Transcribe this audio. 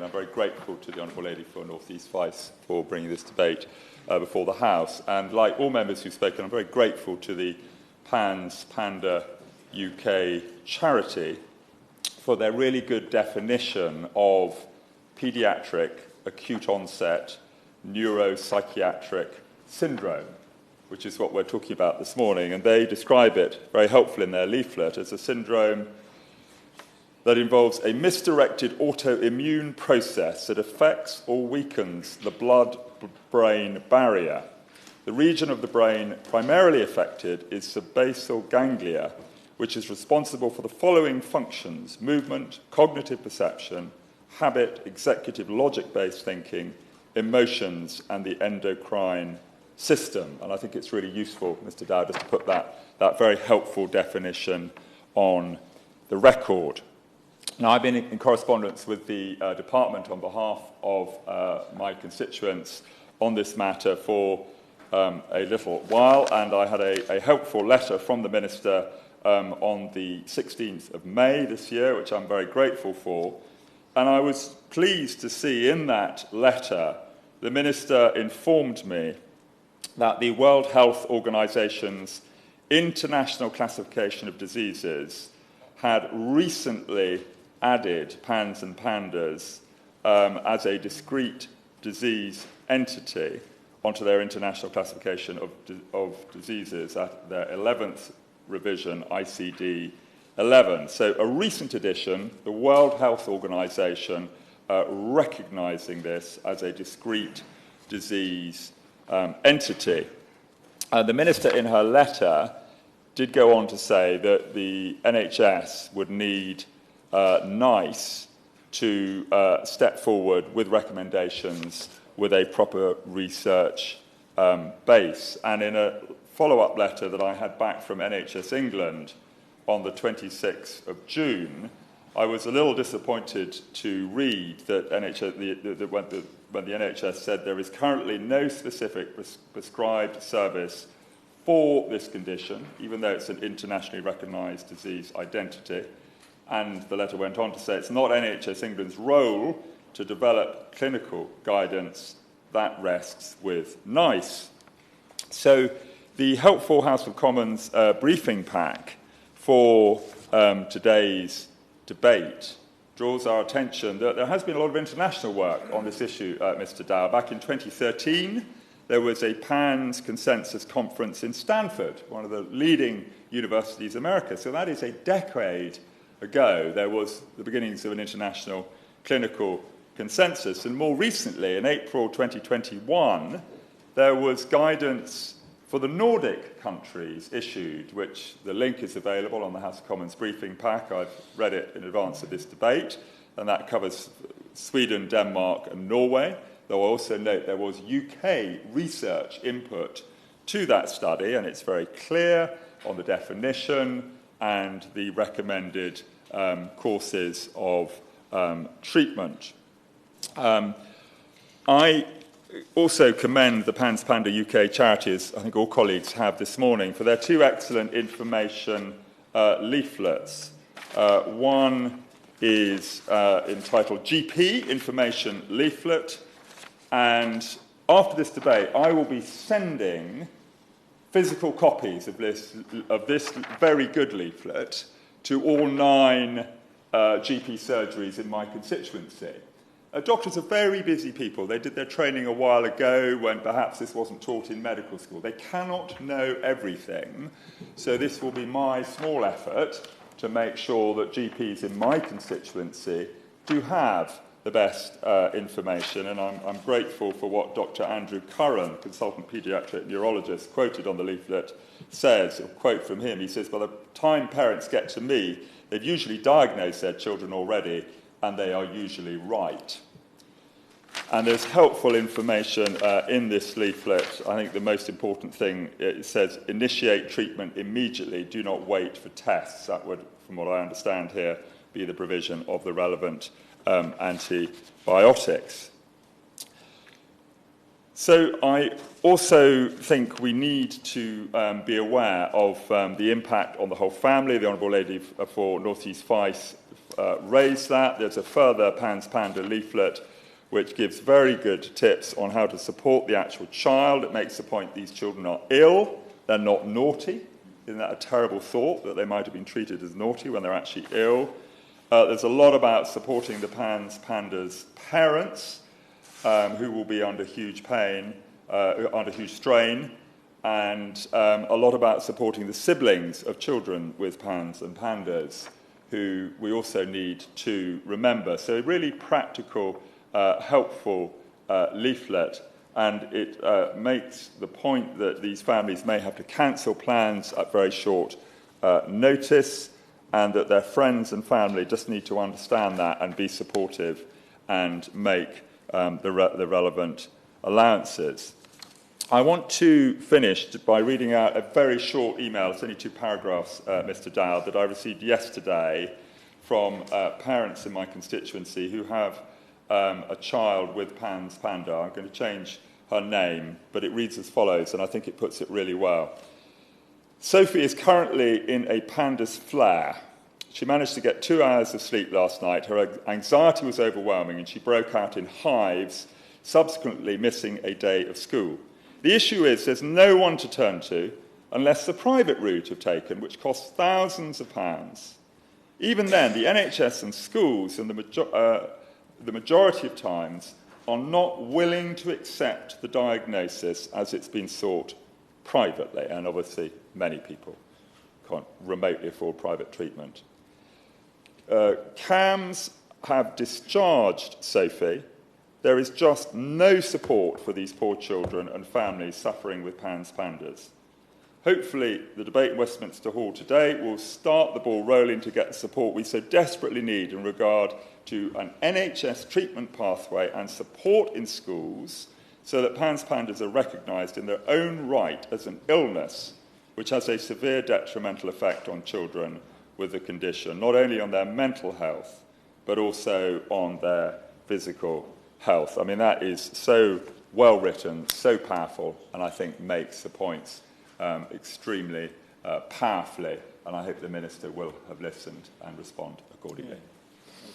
I'm very grateful to the Honourable Lady for North East Vice for bringing this debate before the House. And like all members who've spoken, I'm very grateful to the PANDA UK charity for their really good definition of paediatric acute onset neuropsychiatric syndrome, which is what we're talking about this morning. And they describe it, very helpful in their leaflet, as a syndrome that involves a misdirected autoimmune process that affects or weakens the blood-brain barrier. The region of the brain primarily affected is subbasal ganglia, which is responsible for the following functions: movement, cognitive perception, habit, executive logic-based thinking, emotions, and the endocrine system. And I think it's really useful, Mr. Dow, just to put that very helpful definition on the record. Now, I've been in correspondence with the department on behalf of my constituents on this matter for a little while, and I had a helpful letter from the Minister on the 16th of May this year, which I'm very grateful for. And I was pleased to see in that letter the Minister informed me that the World Health Organization's International Classification of Diseases had recently added PANS and PANDAS as a discrete disease entity onto their International Classification of Diseases at their 11th revision, ICD 11. So a recent addition, the World Health Organization recognizing this as a discrete disease entity. The Minister, in her letter, did go on to say that the NHS would need NICE to step forward with recommendations with a proper research base. And in a follow-up letter that I had back from NHS England on the 26th of June, I was a little disappointed to read that when the NHS said there is currently no specific prescribed service for this condition, even though it's an internationally recognised disease identity. And the letter went on to say it's not NHS England's role to develop clinical guidance, that rests with NICE. So the helpful House of Commons briefing pack for today's debate draws our attention that there has been a lot of international work on this issue, Mr. Dow. Back in 2013, there was a PANS consensus conference in Stanford, one of the leading universities in America. So that is a decade ago. There was the beginnings of an international clinical consensus. And more recently, in April 2021, there was guidance for the Nordic countries issued, which the link is available on the House of Commons briefing pack. I've read it in advance of this debate, and that covers Sweden, Denmark, and Norway, though I also note there was UK research input to that study, and it's very clear on the definition and the recommended courses of treatment. I also commend the PANS PANDA UK charities, I think all colleagues have this morning, for their two excellent information leaflets. One is entitled GP Information Leaflet, and after this debate I will be sending physical copies of this very good leaflet to all 9 GP surgeries in my constituency. Doctors are very busy people. They did their training a while ago when perhaps this wasn't taught in medical school. They cannot know everything. So this will be my small effort to make sure that GPs in my constituency do have the best information. And I'm grateful for what Dr. Andrew Curran, consultant paediatric neurologist, quoted on the leaflet, says. A quote from him. He says, by the time parents get to me, they've usually diagnosed their children already, and they are usually right. And there's helpful information in this leaflet. I think the most important thing, it says, initiate treatment immediately, do not wait for tests. That would, from what I understand here, be the provision of the relevant antibiotics. So I also think we need to be aware of the impact on the whole family. The Honourable Lady for North East Vice raised that. There's a further PANS Panda leaflet which gives very good tips on how to support the actual child. It makes the point these children are ill, they're not naughty. Isn't that a terrible thought, that they might have been treated as naughty when they're actually ill? There's a lot about supporting the PANS Pandas' parents, who will be under huge pain, under huge strain, and a lot about supporting the siblings of children with PANS and PANDAS, who we also need to remember. So a really practical, helpful leaflet, and it makes the point that these families may have to cancel plans at very short notice, and that their friends and family just need to understand that and be supportive and make the relevant allowances. I want to finish by reading out a very short email, it's only 2 paragraphs, Mr. Dowd, that I received yesterday from parents in my constituency who have a child with PANS Panda. I'm going to change her name, but it reads as follows, and I think it puts it really well. Sophie is currently in a PANDAS flare. She managed to get 2 hours of sleep last night. Her anxiety was overwhelming, and she broke out in hives, subsequently missing a day of school. The issue is there's no one to turn to unless the private route have taken, which costs thousands of pounds. Even then, the NHS and schools, and the majority of times, are not willing to accept the diagnosis as it's been sought privately, and obviously many people can't remotely afford private treatment. CAMS have discharged Sophie. There is just no support for these poor children and families suffering with PANS Pandas. Hopefully, the debate in Westminster Hall today will start the ball rolling to get the support we so desperately need in regard to an NHS treatment pathway and support in schools so that PANS Pandas are recognised in their own right as an illness which has a severe detrimental effect on children with the condition, not only on their mental health, but also on their physical health. I mean, that is so well written, so powerful, and I think makes the points extremely powerfully, and I hope the Minister will have listened and respond accordingly.